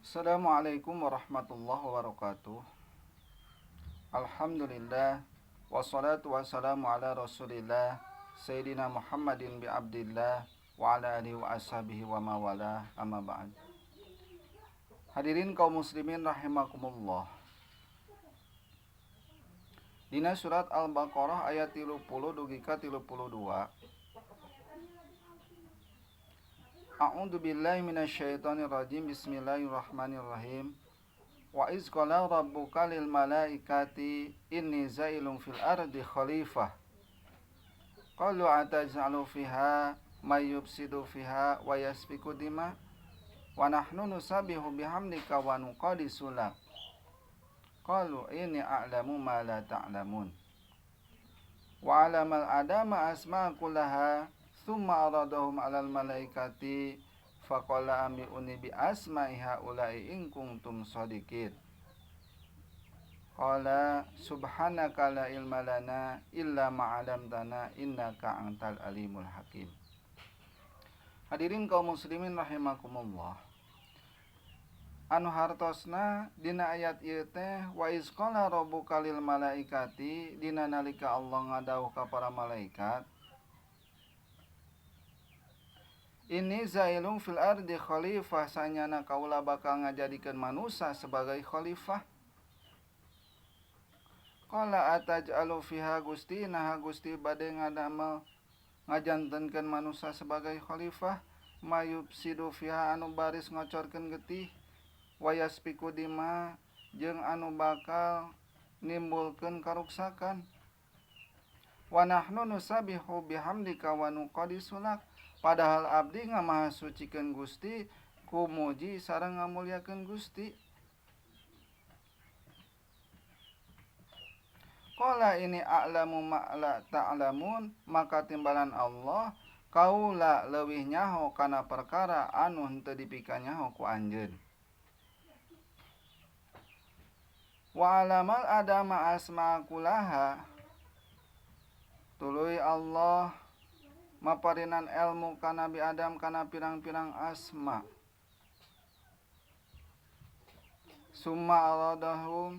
Assalamualaikum warahmatullahi wabarakatuh. Alhamdulillah. Wassalatu wassalamu ala rasulillah Sayyidina Muhammadin bi abdillah wa ala alihi wa ashabihi wa mawala amma ba'd. Hadirin kaum muslimin rahimakumullah. Dina surat Al-Baqarah ayat 30 dugi ka 32. A'udzu billahi minasyaitonir rajim. Bismillahirrahmanirrahim. Wa iz qala rabbuka lil malaikati inni zailun fil ardi khalifah. Qalu ataj'alu fiha may yufsidu fiha wa yasfiku dima wa nahnu nusabbihu bihamdika wa nuqaddisu lak. Qalu inni a'lamu ma la ta'lamun. Wa 'alamal adama asma'a kullaha thumma aradahum 'alal malaikati faqala ambi'uni bi asma'i haula'i in kuntum shadiqin. Qala subhanaka la ilma lana illa ma 'allamtana innaka antal alimul hakim. Hadirin kaum muslimin rahimakumullah. Anu hartosna dina ayat ieu teh wa iz qala rabbuka lil malaikati dina nalika Allah ngadawuh ka para malaikat ini zailun fil ardi khalifah, sanyana kaula bakal ngajadikeun manusia sebagai khalifah. Qala ataj'alu fiha Gusti, nah Gusti bade ngadamel ngajantenkeun manusia sebagai khalifah, mayupsidu fiha anu baris ngocorkeun getih, wayaspiku dima jeung anu bakal nimbulkeun karuksakan. Wa nahnu nusabbihu bihamdika wa nuqaddisu lak, padahal abdi ngamaha sucikeun Gusti, kumuji sareng ngamulyakeun Gusti. Qala ini a'lamu ma la ta'lamun, maka timbalan Allah kaula leuwih nyaho kana perkara anu henteu dipika nyaho ku anjeun. Wa 'alamal adama asma kullaha, tuluy Allah maparinan ilmu ka Nabi Adam kana pirang-pirang asma. Summa aradahum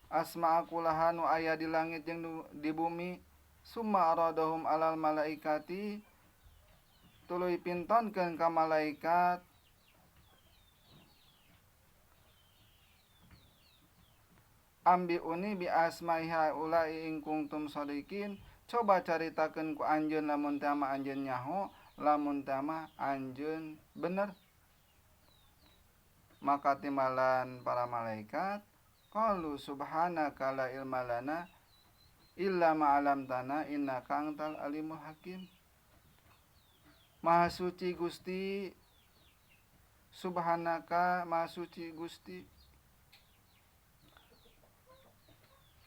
asma kullaha nu aya di langit jeung di bumi. Summa aradahum alal malaikati, tuluy pintonkeun ka malaikat ambi'uni bi asma'i haula'i in kuntum shadiqin, coba caritakeun ku anjeun lamun teh mah anjeun nyaho, lamun teh mah anjeun bener. Maka timbalan para malaikat qalu subhanaka la ilma lana illa ma 'allamtana innaka antal alimul hakim. Maha suci Gusti, subhanaka maha suci Gusti,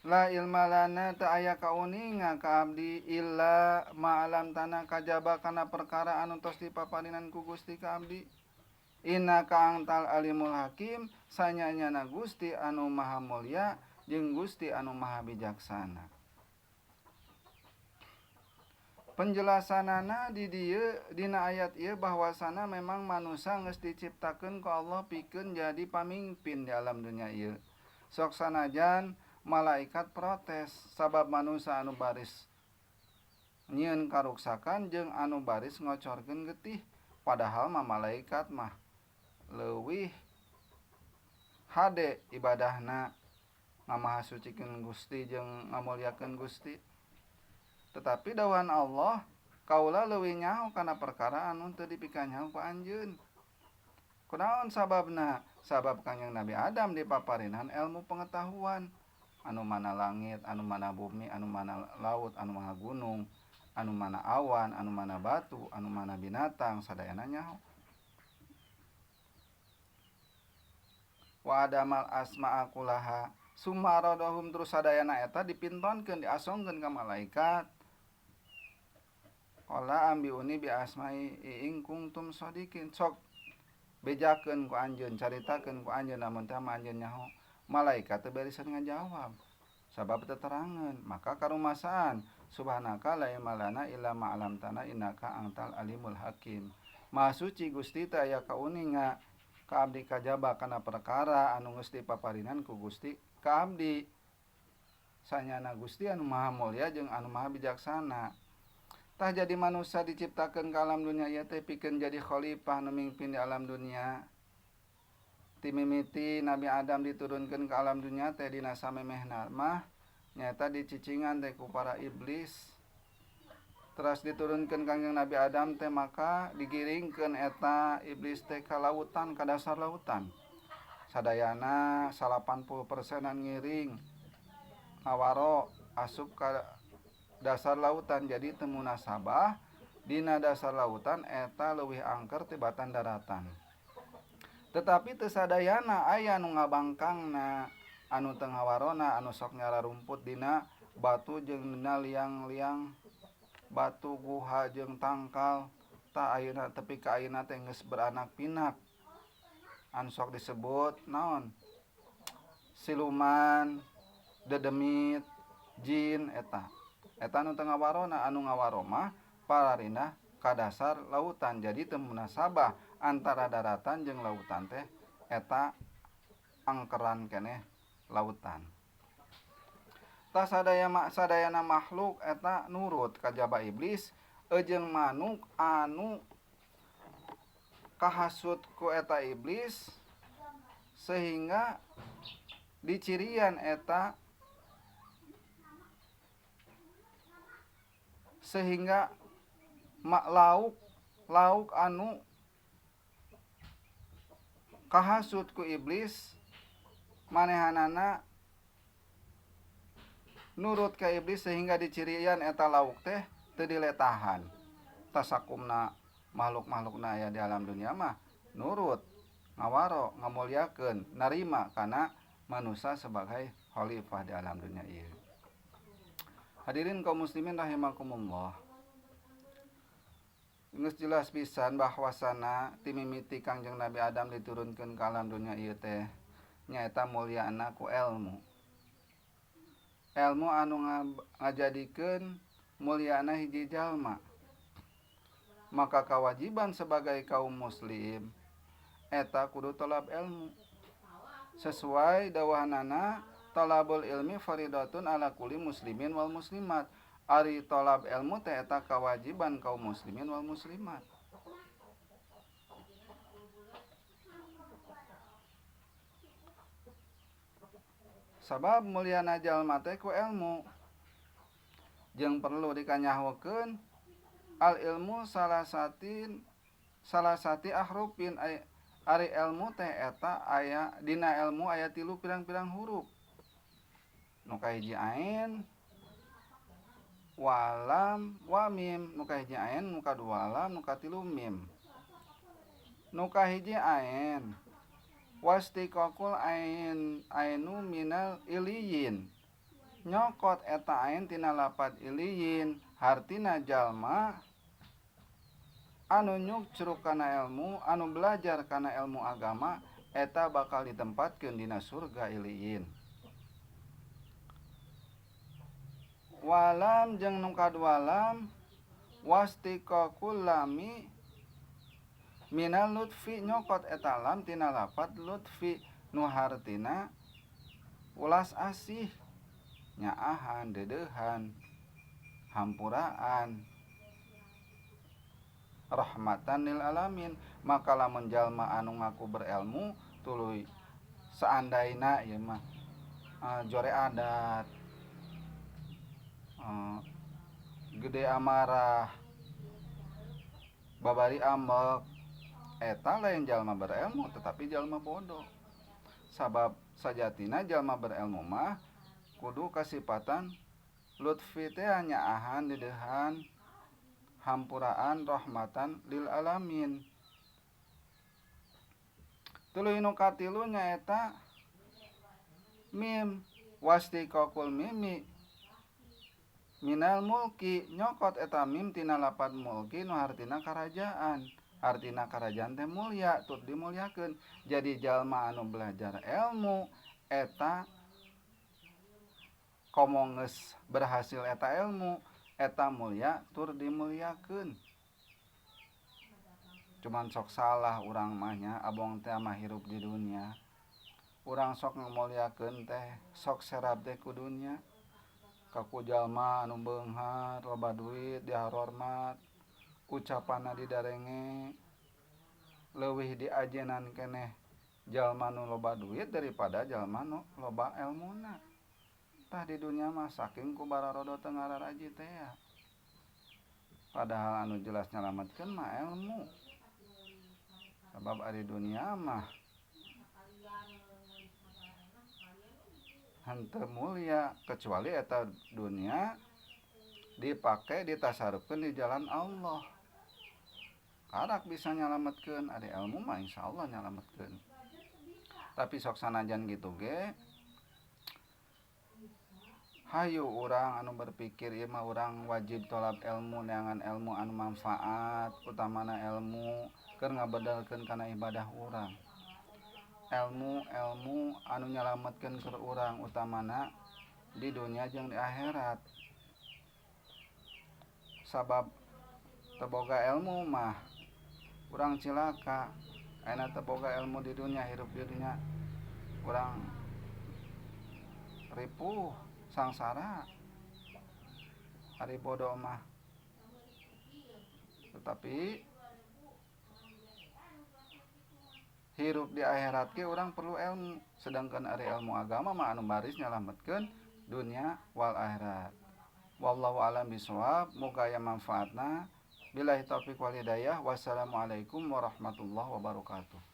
la ilma lana ta aya kauninga ka abdi illa ma 'allamtana kajaba kana perkara anu tos dipaparinan ku Gusti ka abdi. Innaka antal alimul hakim, sanyanyana Gusti anu maha mulya jeung Gusti anu maha bijaksana. Penjelasanana di dieu dina ayat ieu bahwasana memang manusia geus diciptakeun ku Allah pikeun jadi pamimpin di alam dunia ieu. Sok sanajan malaikat protes sabab manusia anu baris nyieun karuksakan jeung anu baris ngocorkeun getih, padahal mah malaikat mah leuwih hade ibadahna ngamaha sucikeun Gusti jeung ngamulyakeun Gusti. Tetapi dawuhan Allah, kaula leuwih nyaho kana perkara anu teu dipika nyaho ku anjeun. Kunaon sababna? Sabab Kangjeng Nabi Adam dipaparinan ilmu pengetahuan, anu mana langit, anu mana bumi, anu mana laut, anu mana gunung, anu mana awan, anu mana batu, anu mana binatang, sadayana nyaho. Wa adamal asma'a kullaha, summa aradahum, terus sadayana eta dipintonkeun diasongkeun ka malaikat. Qala ambi'uni bi asma'i in kuntum shadiqin, sok bejakeun ku anjeun, caritakeun ku anjeun lamun teh anjeun nyaho. Malaikat teh barisan ngajawab sabab teu terangeun, maka karumasaan subhanaka la ilma lana illa ma 'allamtana innaka antal alimul hakim. Maha suci Gusti teh aya kauninga ka abdi kajaba kana perkara anu geus dipaparinan ku Gusti ka abdi. Sanyana Gusti anu maha mulya jeung anu maha bijaksana. Tah jadi manusia diciptakeun ka alam dunia ieu teh pikeun jadi khalifah nu mimpin di alam dunia. Ti mimiti Nabi Adam diturunkeun ka alam dunia teh dina samemehna mah nyaeta dicicingan teh ku para iblis. Teras diturunkeun Kangjeng Nabi Adam teh maka digiringkeun eta iblis teh ka lautan, ka dasar lautan. Sadayana 80%an ngiring ngawaro asup ka dasar lautan, jadi teu munasabah dina dasar lautan eta leuwih angker tibatan daratan. Tetapi teu sadayana aya nu ngabangkangna anu teu ngawarona anu sok nyararumput dina batu jeung dina liang-liang batu guha jeung tangkal. Tah ayeuna tepi ka ayeuna teh geus beranak pinak anu sok disebut naon siluman, dedemit, jin eta anu teu ngawarona. Anu ngawaro mah pararindah ka dasar lautan, jadi teu munasabah antara daratan jeung lautan teh eta angkeran keneh lautan. Tah sadayana makhluk eta nurut kajaba iblis jeung manuk anu kahasut ku eta iblis sehingga dicirian eta sehingga lauk anu kahasut ku iblis manehanana nurut ka iblis sehingga dicirian eta lauk teh teu diletahan. Tasakumna makhluk-makhlukna aya di alam dunia mah nurut, ngawaro, ngamulyakeun, narima kana manusia sebagai khalifah di alam dunia ieu. Hadirin kaum muslimin rahimakumullah. Geus jelas pisan bahwasana ti mimiti Kangjeng Nabi Adam diturunkeun ka alam dunia ieu teh nyaeta mulyana ku ilmu. Ilmu anu ngajadikeun mulyana hiji jalma. Maka kewajiban sebagai kaum muslim eta kudu tolab ilmu. Sesuai dawahanana talabul ilmi faridatun ala kulli muslimin wal muslimat. Ari tolab ilmu teh eta kewajiban kaum muslimin wal muslimat. Sabab mulyana jalma teh ku ilmu. Jeung perlu dikanyahokeun al ilmu salah sati ahrufin ari ilmu teh eta aya dina ilmu aya 3 pirang-pirang huruf. Nu kahiji ain, walam, wa mim. Nu kahiji ain, nu kadua lam, nu katilu mim. Nu kahiji ain wastiqaqul ainu minal iliyin. Nyokot eta ain tina lapat iliyin, hartina jalma anu nyucruk kana ilmu, anu belajar kana ilmu agama eta bakal ditempatkeun dina surga iliyin. Walam jeung nu kadua lam wastiqaqul lami minal lutfi, nyokot eta lam tina lapat lutfi nu hartina ulas asih, nyaahan, dedeuhan, hampuraan, rahmatan lil alamin. Maka lamun jalma anu ngaku berilmu tuluy seandaina ieu mah jore adat, gede amarah, babari ambek, eta lain jalma berilmu tetapi jalma bodoh. Sabab sajatina jalma berilmu mah kudu kasipatan lutfi teh nyaahan, dedeuhan, hampuraan, rahmatan lil alamin. Tuluy nu katilu nyaeta mim, wastiqaqul mimi minal mulki, nyokot eta mim tina lapat mulki nu hartina karajaan. Artina karajaan teh mulya, tut dimulyakeun. Jadi jalma anu belajar ilmu eta komo geus berhasil eta ilmu eta mulya tur dimulyakeun. cuman sok salah urang mahnya abong teh mah hirup di dunia urang sok ngamuliakeun teh sok serab teh ku dunia kaku jalma anu beunghar loba duit dihormat ucapanna didarenge leuwih diajenan keneh jalma nu loba duit daripada jalma nu loba elmuna tah di dunia mah saking ku bararodo teu ngararaji teh ya. Padahal anu jelas nyalametkeun mah ilmu sabab ari dunia mah henteu mulia kecuali eta dunia dipake ditasarupkeun di jalan Allah karak bisa nyalametkeun ari ilmu mah insyaallah nyalametkeun tapi sok sanajan kitu ge hayu urang anu berpikir ieu mah urang wajib tolab ilmu neangan ilmu anu manfaat utamana ilmu keur ngabedelkeun kana ibadah urang ilmu anu nyalametkeun keur urang utamana di dunia jeung di akhirat sabab teu boga ilmu mah urang cilaka ayeuna teu boga ilmu di dunia hirup di dunia urang ripuh sangsara ari bodoh mah tetapi hirup di akhirat ge urang perlu ilmu sedangkan ari ilmu agama mah anu baris nyalametkeun dunia wal akhirat wallahu a'lam bishawab muga aya manfaatna billahi taufiq wal hidayah wassalamualaikum warahmatullahi wabarakatuh.